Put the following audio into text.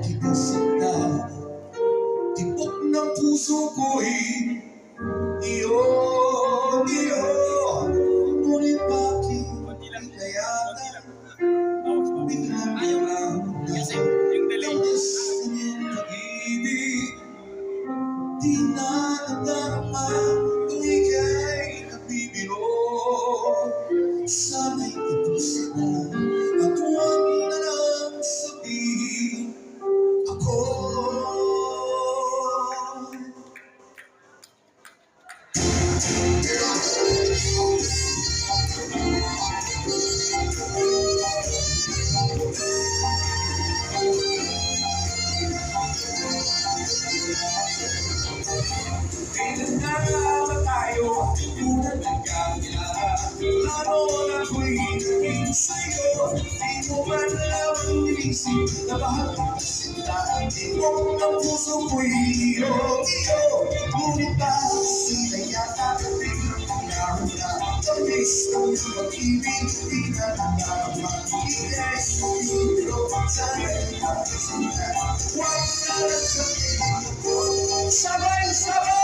kita sinta. Tibok ng puso ko'y iyon, iyon. Ngunit bakit kinayanan? Biglang lang tamis ng iyong pag-ibig. Di na nadarama kung ika'y nabibiro. Sana'y tapusin na at huwag na lang sabihin ako. Kailan na ba tayo tulad ng kanya? Lalo na ako'y naging sa'yo. Di mo man lang inisip na bahal ka sila. Tibok ng puso ko'y iyo, iyo. Ngunit dahil sila yata biglang nangyari na. Tamis ng iyong pag-ibig, di na nadarama. Ika'y sumibiro, sana'y tapusin na. Huwag na lang sabihin ako. Sabay, sabay!